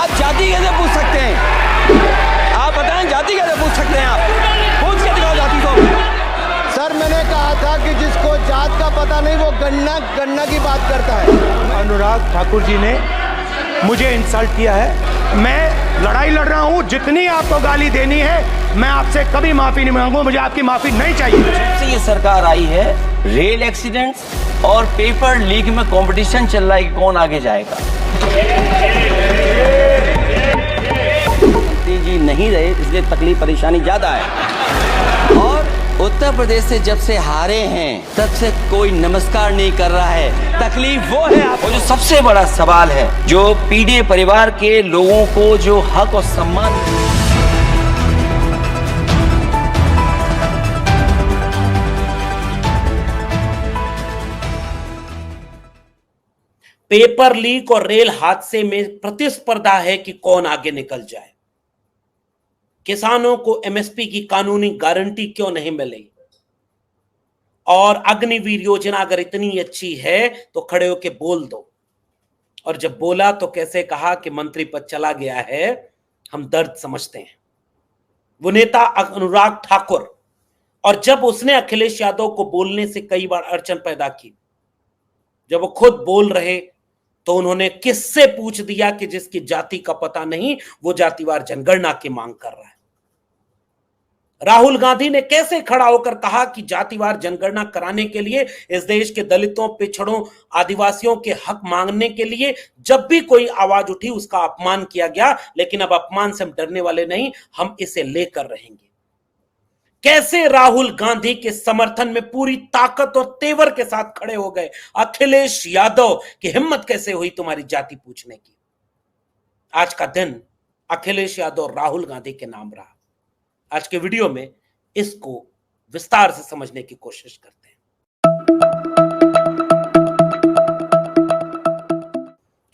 आप जाति कैसे पूछ सकते हैं? आप बताएं, जाति कैसे पूछ सकते हैं? आप पूछ के दिखाओ जाति को। सर मैंने कहा था कि जिसको जात का पता नहीं वो गन्ना की बात करता है। अनुराग ठाकुर जी ने मुझे इंसल्ट किया है। मैं लड़ाई लड़ रहा हूं, जितनी आपको गाली देनी है मैं आपसे कभी माफी नहीं मांगूंगा, मुझे आपकी माफी नहीं चाहिए। जब से ये सरकार आई है, रेल एक्सीडेंट्स और पेपर लीक में कंपटीशन चल रहा है कि कौन आगे जाएगा। मोदी जी नहीं रहे इसलिए तकलीफ परेशानी ज्यादा है। और उत्तर प्रदेश से जब से हारे हैं तब से कोई नमस्कार नहीं कर रहा है। तकलीफ वो है आपको। जो सबसे बड़ा सवाल है, जो पीड़ित परिवार के लोगों को जो हक और सम्मान, पेपर लीक और रेल हादसे में प्रतिस्पर्धा है कि कौन आगे निकल जाए। किसानों को एमएसपी की कानूनी गारंटी क्यों नहीं मिली? और अग्निवीर योजना अगर इतनी अच्छी है तो खड़े होके बोल दो। और जब बोला तो कैसे कहा कि मंत्री पद चला गया है, हम दर्द समझते हैं। वो नेता अनुराग ठाकुर, और जब उसने अखिलेश यादव को बोलने से कई बार अड़चन पैदा की, जब वो खुद बोल रहे तो उन्होंने किससे पूछ दिया कि जिसकी जाति का पता नहीं वो जातिवार जनगणना की मांग कर रहा है। राहुल गांधी ने कैसे खड़ा होकर कहा कि जातिवार जनगणना कराने के लिए, इस देश के दलितों, पिछड़ों, आदिवासियों के हक मांगने के लिए जब भी कोई आवाज उठी उसका अपमान किया गया, लेकिन अब अपमान से हम डरने वाले नहीं, हम इसे लेकर रहेंगे। कैसे राहुल गांधी के समर्थन में पूरी ताकत और तेवर के साथ खड़े हो गए अखिलेश यादव की हिम्मत कैसे हुई तुम्हारी जाति पूछने की। आज का दिन अखिलेश यादव राहुल गांधी के नाम रहा। आज के वीडियो में इसको विस्तार से समझने की कोशिश करते हैं।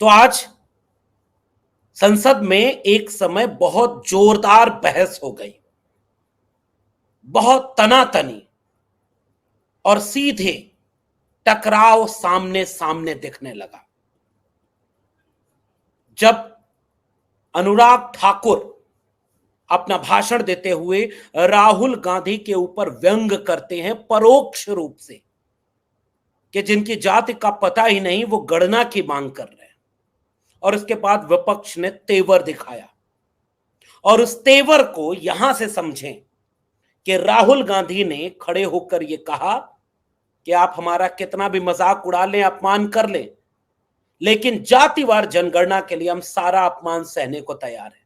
तो आज संसद में एक समय बहुत जोरदार बहस हो गई, बहुत तनातनी और सीधे टकराव सामने सामने दिखने लगा। जब अनुराग ठाकुर अपना भाषण देते हुए राहुल गांधी के ऊपर व्यंग करते हैं परोक्ष रूप से कि जिनकी जाति का पता ही नहीं वो गणना की मांग कर रहे हैं, और उसके बाद विपक्ष ने तेवर दिखाया, और उस तेवर को यहां से समझें कि राहुल गांधी ने खड़े होकर यह कहा कि आप हमारा कितना भी मजाक उड़ा लें, अपमान कर लें, लेकिन जातिवार जनगणना के लिए हम सारा अपमान सहने को तैयार हैं।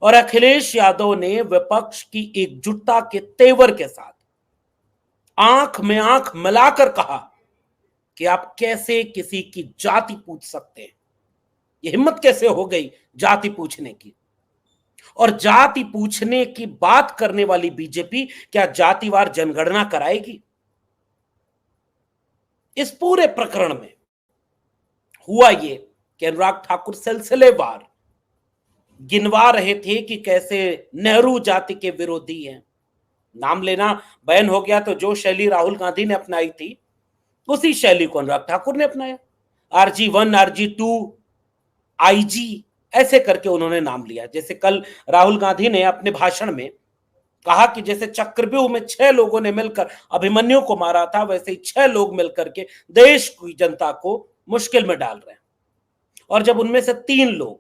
और अखिलेश यादव ने विपक्ष की एकजुटता के तेवर के साथ आंख में आंख मिलाकर कहा कि आप कैसे किसी की जाति पूछ सकते हैं, यह हिम्मत कैसे हो गई जाति पूछने की। और जाति पूछने की बात करने वाली बीजेपी क्या जातिवार जनगणना कराएगी? इस पूरे प्रकरण में हुआ यह कि अनुराग ठाकुर सिलसिलेवार गिनवा रहे थे कि कैसे नेहरू जाति के विरोधी हैं। नाम लेना बैन हो गया तो जो शैली राहुल गांधी ने अपनाई थी उसी शैली को अनुराग ठाकुर ने अपनाया। RG1, RG2, IG ऐसे करके उन्होंने नाम लिया। जैसे कल राहुल गांधी ने अपने भाषण में कहा कि जैसे चक्रव्यूह में 6 लोगों ने मिलकर अभिमन्यु को मारा था, वैसे ही 6 लोग मिलकर के देश की जनता को मुश्किल में डाल रहे हैं। और जब उनमें से 3 लोग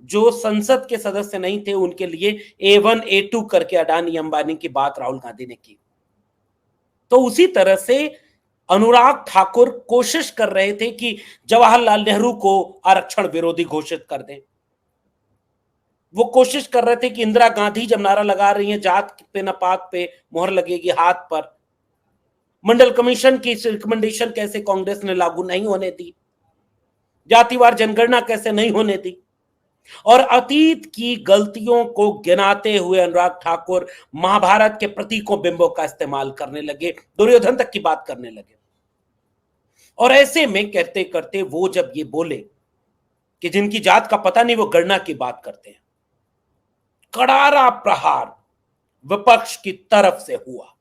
जो संसद के सदस्य नहीं थे उनके लिए A1, A2 करके अडानी अंबानी की बात राहुल गांधी ने की, तो उसी तरह से अनुराग ठाकुर कोशिश कर रहे थे कि जवाहरलाल नेहरू को आरक्षण विरोधी घोषित कर दें। वो कोशिश कर रहे थे कि इंदिरा गांधी जब नारा लगा रही हैं जात पे न पात पे मोहर लगेगी हाथ पर, मंडल कमीशन की रिकमेंडेशन कैसे कांग्रेस ने लागू नहीं होने दी, जातिवार जनगणना कैसे नहीं होने दी। और अतीत की गलतियों को गिनाते हुए अनुराग ठाकुर महाभारत के प्रतीकों, बिंबों का इस्तेमाल करने लगे, दुर्योधन तक की बात करने लगे। और ऐसे में कहते करते वो जब ये बोले कि जिनकी जात का पता नहीं वो गणना की बात करते हैं, करारा प्रहार विपक्ष की तरफ से हुआ।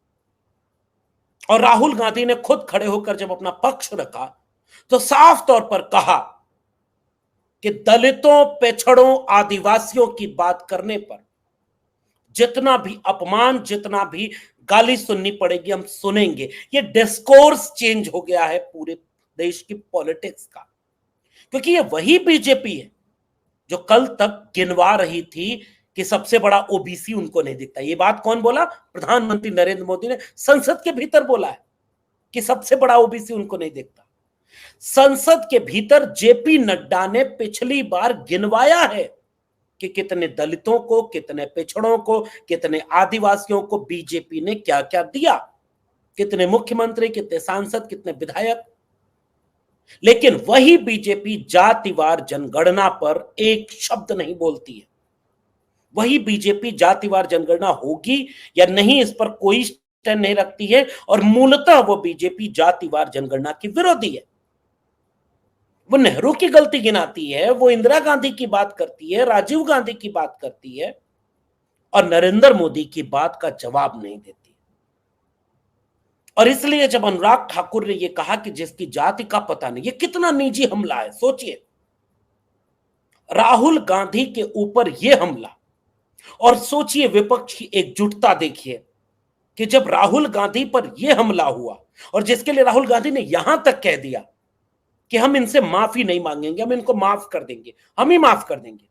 और राहुल गांधी ने खुद खड़े होकर जब अपना पक्ष रखा तो साफ तौर पर कहा कि दलितों, पिछड़ों, आदिवासियों की बात करने पर जितना भी अपमान, जितना भी गाली सुननी पड़ेगी, हम सुनेंगे। ये डिस्कोर्स चेंज हो गया है पूरे देश की पॉलिटिक्स का, क्योंकि ये वही बीजेपी है जो कल तक गिनवा रही थी कि सबसे बड़ा ओबीसी उनको नहीं दिखता। ये बात कौन बोला? प्रधानमंत्री नरेंद्र मोदी ने संसद के भीतर बोला है कि सबसे बड़ा ओबीसी उनको नहीं दिखता। संसद के भीतर जेपी नड्डा ने पिछली बार गिनवाया है कि कितने दलितों को, कितने पिछड़ों को, कितने आदिवासियों को बीजेपी ने क्या क्या दिया, कितने मुख्यमंत्री, कितने सांसद, कितने विधायक। लेकिन वही बीजेपी जातिवार जनगणना पर एक शब्द नहीं बोलती है। वही बीजेपी जातिवार जनगणना होगी या नहीं इस पर कोई स्टैंड नहीं रखती है, और मूलतः वो बीजेपी जातिवार जनगणना की विरोधी है। वो नेहरू की गलती गिनाती है, वो इंदिरा गांधी की बात करती है, राजीव गांधी की बात करती है, और नरेंद्र मोदी की बात का जवाब नहीं देती। और इसलिए जब अनुराग ठाकुर ने यह कहा कि जिसकी जाति का पता नहीं, ये कितना निजी हमला है। सोचिए, राहुल गांधी के ऊपर यह हमला, और सोचिए विपक्ष की एकजुटता देखिए कि जब राहुल गांधी पर यह हमला हुआ, और जिसके लिए राहुल गांधी ने यहां तक कह दिया कि हम इनसे माफी नहीं मांगेंगे, हम इनको माफ कर देंगे, हम ही माफ कर देंगे।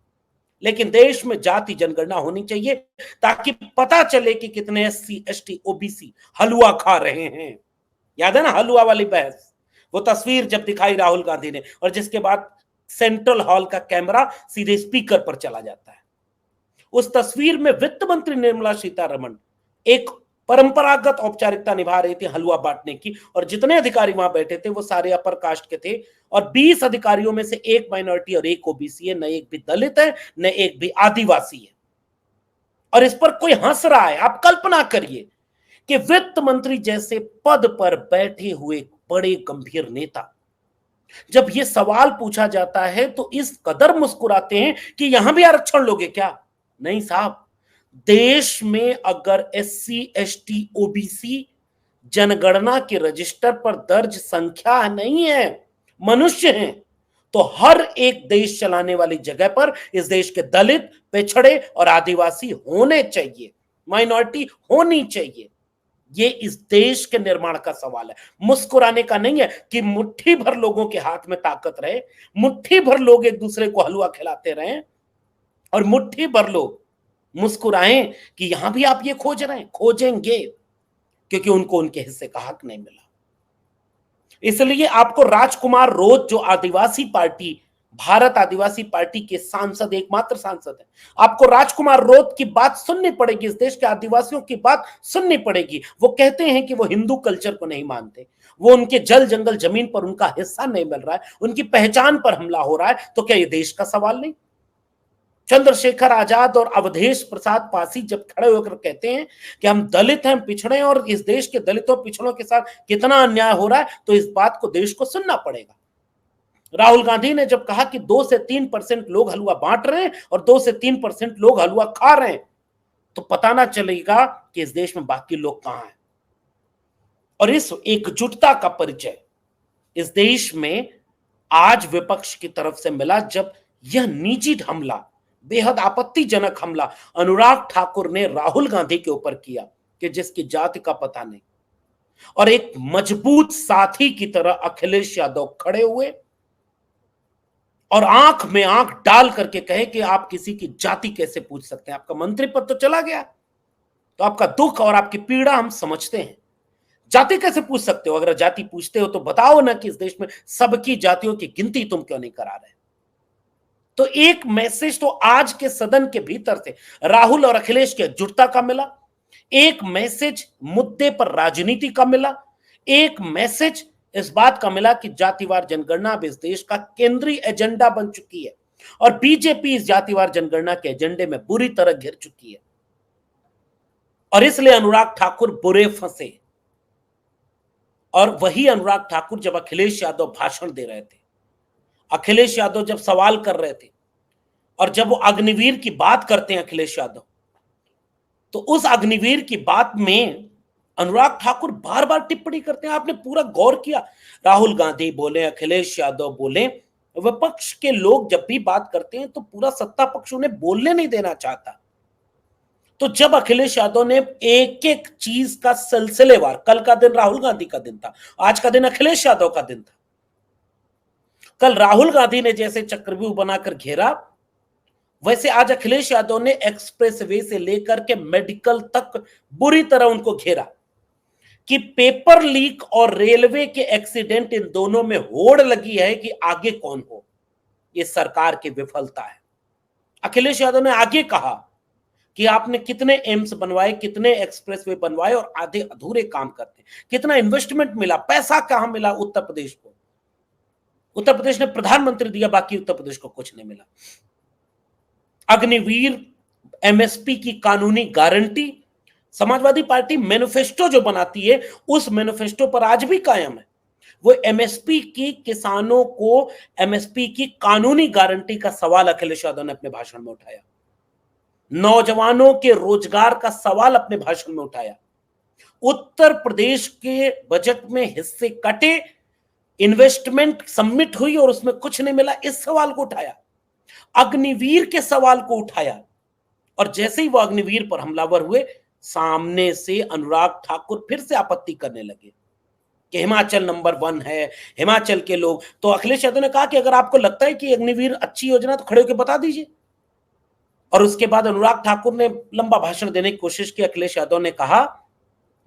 लेकिन देश में जाति जनगणना होनी चाहिए ताकि पता चले कि कितने एससी, एसटी, ओबीसी हलवा खा रहे हैं। याद है ना हलवा वाली बहस? वो तस्वीर जब दिखाई राहुल गांधी ने, और जिसके बाद सेंट्रल हॉल का कैमरा सीधे स्पीकर पर चला जाता है। उस तस्वीर में वित्त मंत्री निर्मला सीतारमण एक परंपरागत औपचारिकता निभा रही थी हलवा बांटने की, और जितने अधिकारी वहां बैठे थे वो सारे अपर कास्ट के थे, और 20 अधिकारियों में से एक माइनॉरिटी और एक ओबीसी है, न एक भी दलित है, न एक भी आदिवासी है। और इस पर कोई हंस रहा है। आप कल्पना करिए कि वित्त मंत्री जैसे पद पर बैठे हुए बड़े गंभीर नेता, जब यह सवाल पूछा जाता है तो इस कदर मुस्कुराते हैं कि यहां भी आरक्षण लोगे क्या? नहीं साहब, देश में अगर एससी, एसटी, ओबीसी जनगणना के रजिस्टर पर दर्ज संख्या नहीं है, मनुष्य हैं, तो हर एक देश चलाने वाली जगह पर इस देश के दलित, पिछड़े और आदिवासी होने चाहिए, माइनॉरिटी होनी चाहिए। ये इस देश के निर्माण का सवाल है, मुस्कुराने का नहीं है कि मुट्ठी भर लोगों के हाथ में ताकत रहे, मुट्ठी भर लोग एक दूसरे को हलवा खिलाते रहें, और मुट्ठी भर लोग मुस्कुराएं कि यहां भी आप ये खोज रहे हैं, खोजेंगे, क्योंकि उनको उनके हिस्से का हक नहीं मिला। इसलिए आपको राजकुमार रोत, जो आदिवासी पार्टी, भारत आदिवासी पार्टी के सांसद, एकमात्र सांसद है, आपको राजकुमार रोत की बात सुननी पड़ेगी, इस देश के आदिवासियों की बात सुननी पड़ेगी। वो कहते हैं कि वो हिंदू कल्चर को नहीं मानते, वो उनके जल जंगल जमीन पर उनका हिस्सा नहीं मिल रहा है, उनकी पहचान पर हमला हो रहा है, तो क्या ये देश का सवाल नहीं? चंद्रशेखर आजाद और अवधेश प्रसाद पासी जब खड़े होकर कहते हैं कि हम दलित हैं, पिछड़े हैं, और इस देश के दलितों पिछड़ों के साथ कितना अन्याय हो रहा है, तो इस बात को देश को सुनना पड़ेगा। राहुल गांधी ने जब कहा कि 2 से 3% लोग हलवा बांट रहे हैं और 2 से 3% लोग हलवा खा रहे हैं, तो पता ना चलेगा कि इस देश में बाकी लोग कहां हैं। और इस एकजुटता का परिचय इस देश में आज विपक्ष की तरफ से मिला, जब यह निजी हमला, बेहद आपत्तिजनक हमला अनुराग ठाकुर ने राहुल गांधी के ऊपर किया कि जिसकी जाति का पता नहीं, और एक मजबूत साथी की तरह अखिलेश यादव खड़े हुए और आंख में आंख डाल करके कहे कि आप किसी की जाति कैसे पूछ सकते हैं? आपका मंत्री पद तो चला गया, तो आपका दुख और आपकी पीड़ा हम समझते हैं, जाति कैसे पूछ सकते हो? अगर जाति पूछते हो तो बताओ ना कि इस देश में सबकी जातियों की गिनती तुम क्यों नहीं करा रहे? तो एक मैसेज तो आज के सदन के भीतर से राहुल और अखिलेश की एकजुटता का मिला, एक मैसेज मुद्दे पर राजनीति का मिला, एक मैसेज इस बात का मिला कि जातिवार जनगणना अब इस देश का केंद्रीय एजेंडा बन चुकी है, और बीजेपी इस जातिवार जनगणना के एजेंडे में बुरी तरह घिर चुकी है। और इसलिए अनुराग ठाकुर बुरे फंसे। और वही अनुराग ठाकुर जब अखिलेश यादव भाषण दे रहे थे, अखिलेश यादव जब सवाल कर रहे थे, और जब वो अग्निवीर की बात करते हैं अखिलेश यादव, तो उस अग्निवीर की बात में अनुराग ठाकुर बार बार टिप्पणी करते हैं। आपने पूरा गौर किया, राहुल गांधी बोले, अखिलेश यादव बोले, विपक्ष के लोग जब भी बात करते हैं तो पूरा सत्ता पक्ष उन्हें बोलने नहीं देना चाहता। तो जब अखिलेश यादव ने एक एक चीज का सिलसिलेवार, कल का दिन राहुल गांधी का दिन था, आज का दिन अखिलेश यादव का दिन था। कल राहुल गांधी ने जैसे चक्रव्यूह बनाकर घेरा, वैसे आज अखिलेश यादव ने एक्सप्रेसवे से लेकर के मेडिकल तक बुरी तरह उनको घेरा कि पेपर लीक और रेलवे के एक्सीडेंट, इन दोनों में होड़ लगी है कि आगे कौन हो। ये सरकार की विफलता है। अखिलेश यादव ने आगे कहा कि आपने कितने एम्स बनवाए, कितने एक्सप्रेसवे बनवाए और आधे अधूरे काम करते, कितना इन्वेस्टमेंट मिला, पैसा कहां मिला उत्तर प्रदेश को। उत्तर प्रदेश ने प्रधानमंत्री दिया, बाकी उत्तर प्रदेश को कुछ नहीं मिला। अग्निवीर, एमएसपी की कानूनी गारंटी, समाजवादी पार्टी मैनिफेस्टो जो बनाती है उस मैनिफेस्टो पर आज भी कायम है। वो एमएसपी की, किसानों को एमएसपी की कानूनी गारंटी का सवाल अखिलेश यादव ने अपने भाषण में उठाया। नौजवानों के रोजगार का सवाल अपने भाषण में उठाया। उत्तर प्रदेश के बजट में हिस्से कटे, इन्वेस्टमेंट सबमिट हुई और उसमें कुछ नहीं मिला, इस सवाल को उठाया। अग्निवीर के सवाल को उठाया और जैसे ही वो अग्निवीर पर हमलावर हुए, सामने से अनुराग ठाकुर फिर से आपत्ति करने लगे कि हिमाचल नंबर 1 है, हिमाचल के लोग। तो अखिलेश यादव ने कहा कि अगर आपको लगता है कि अग्निवीर अच्छी योजना तो खड़े होकर बता दीजिए। और उसके बाद अनुराग ठाकुर ने लंबा भाषण देने की कोशिश की। अखिलेश यादव ने कहा,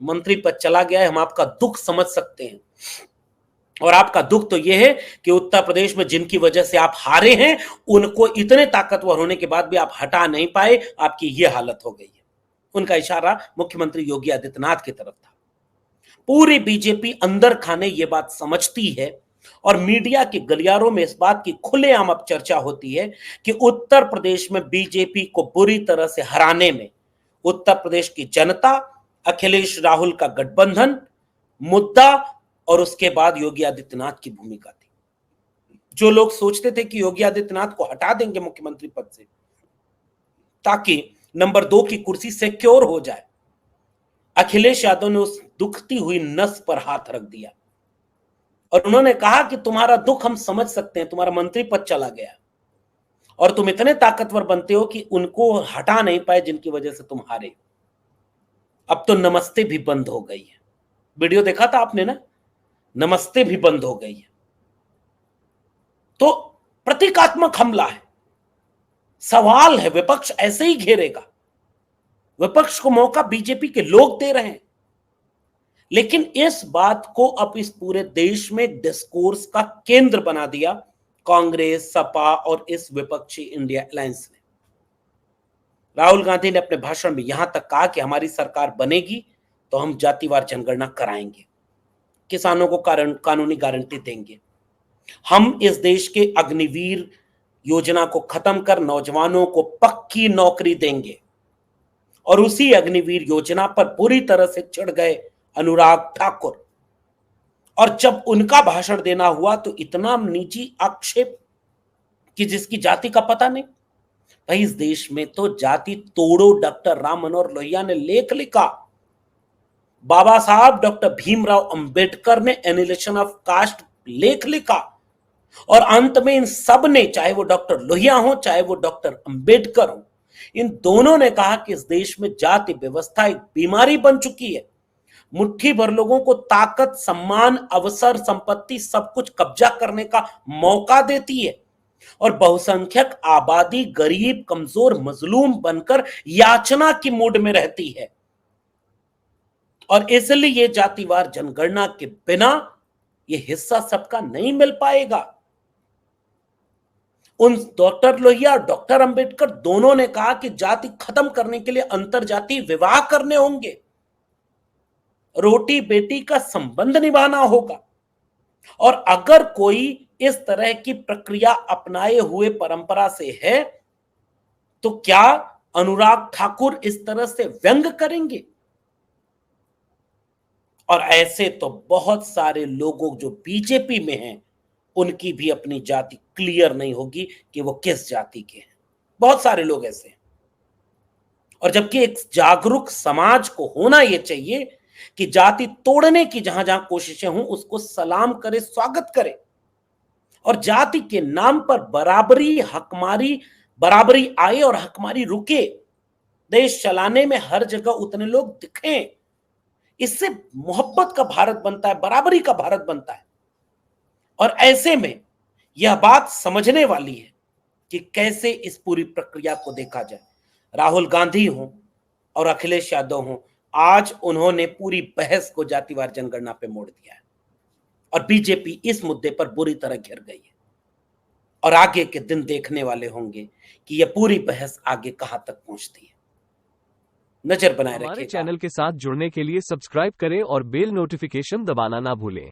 मंत्री पद चला गया है, हम आपका दुख समझ सकते हैं और आपका दुख तो यह है कि उत्तर प्रदेश में जिनकी वजह से आप हारे हैं उनको इतने ताकतवर होने के बाद भी आप हटा नहीं पाए, आपकी यह हालत हो गई है। उनका इशारा मुख्यमंत्री योगी आदित्यनाथ की तरफ था। पूरी बीजेपी अंदर खाने ये बात समझती है और मीडिया के गलियारों में इस बात की खुलेआम अब चर्चा होती है कि उत्तर प्रदेश में बीजेपी को बुरी तरह से हराने में उत्तर प्रदेश की जनता, अखिलेश राहुल का गठबंधन, मुद्दा और उसके बाद योगी आदित्यनाथ की भूमिका थी। जो लोग सोचते थे कि योगी आदित्यनाथ को हटा देंगे मुख्यमंत्री पद से ताकि नंबर 2 की कुर्सी सिक्योर हो जाए, अखिलेश यादव ने उस दुखती हुई नस पर हाथ रख दिया और उन्होंने कहा कि तुम्हारा दुख हम समझ सकते हैं, तुम्हारा मंत्री पद चला गया और तुम इतने ताकतवर बनते हो कि उनको हटा नहीं पाए जिनकी वजह से तुम हारे। अब तो नमस्ते भी बंद हो गई है। वीडियो देखा था आपने ना, नमस्ते भी बंद हो गई है। तो प्रतीकात्मक हमला है। सवाल है, विपक्ष ऐसे ही घेरेगा। विपक्ष को मौका बीजेपी के लोग दे रहे हैं, लेकिन इस बात को अब इस पूरे देश में डिस्कोर्स का केंद्र बना दिया कांग्रेस, सपा और इस विपक्षी इंडिया अलायंस ने। राहुल गांधी ने अपने भाषण में यहां तक कहा कि हमारी सरकार बनेगी तो हम जातिवार जनगणना कराएंगे, किसानों को कानूनी गारंटी देंगे, हम इस देश के अग्निवीर योजना को खत्म कर नौजवानों को पक्की नौकरी देंगे। और उसी अग्निवीर योजना पर पूरी तरह से चिढ़ गए अनुराग ठाकुर और जब उनका भाषण देना हुआ तो इतना निजी आक्षेप कि जिसकी जाति का पता नहीं। भाई इस देश में तो जाति तोड़ो डॉक्टर राम मनोहर लोहिया ने लेख लिखा, बाबा साहब डॉक्टर भीमराव अंबेडकर ने एनिलेशन ऑफ कास्ट लेख लिखा और अंत में इन सब ने, चाहे वो डॉक्टर लोहिया हो चाहे वो डॉक्टर अंबेडकर हो, इन दोनों ने कहा कि इस देश में जाति व्यवस्था एक बीमारी बन चुकी है। मुट्ठी भर लोगों को ताकत, सम्मान, अवसर, संपत्ति सब कुछ कब्जा करने का मौका देती है और बहुसंख्यक आबादी गरीब, कमजोर, मजलूम बनकर याचना की मूड में रहती है। और इसलिए ये जातिवार जनगणना के बिना ये हिस्सा सबका नहीं मिल पाएगा। उन डॉक्टर लोहिया और डॉक्टर अंबेडकर दोनों ने कहा कि जाति खत्म करने के लिए अंतरजातीय विवाह करने होंगे, रोटी बेटी का संबंध निभाना होगा। और अगर कोई इस तरह की प्रक्रिया अपनाए हुए परंपरा से है तो क्या अनुराग ठाकुर इस तरह से व्यंग करेंगे? और ऐसे तो बहुत सारे लोगों जो बीजेपी में हैं उनकी भी अपनी जाति क्लियर नहीं होगी कि वो किस जाति के हैं। बहुत सारे लोग ऐसे हैं। और जबकि एक जागरूक समाज को होना यह चाहिए कि जाति तोड़ने की जहां जहां कोशिशें हों उसको सलाम करे, स्वागत करे और जाति के नाम पर बराबरी हकमारी, बराबरी आए और हकमारी रुके, देश चलाने में हर जगह उतने लोग दिखें, इससे मोहब्बत का भारत बनता है, बराबरी का भारत बनता है। और ऐसे में यह बात समझने वाली है कि कैसे इस पूरी प्रक्रिया को देखा जाए। राहुल गांधी हो और अखिलेश यादव हो, आज उन्होंने पूरी बहस को जातिवार जनगणना पे मोड़ दिया है और बीजेपी इस मुद्दे पर बुरी तरह घिर गई है। और आगे के दिन देखने वाले होंगे कि यह पूरी बहस आगे कहां तक पहुंचती है। नजर बनाए रखिएगा। हमारे चैनल के साथ जुड़ने के लिए सब्सक्राइब करें और बेल नोटिफिकेशन दबाना ना भूलें।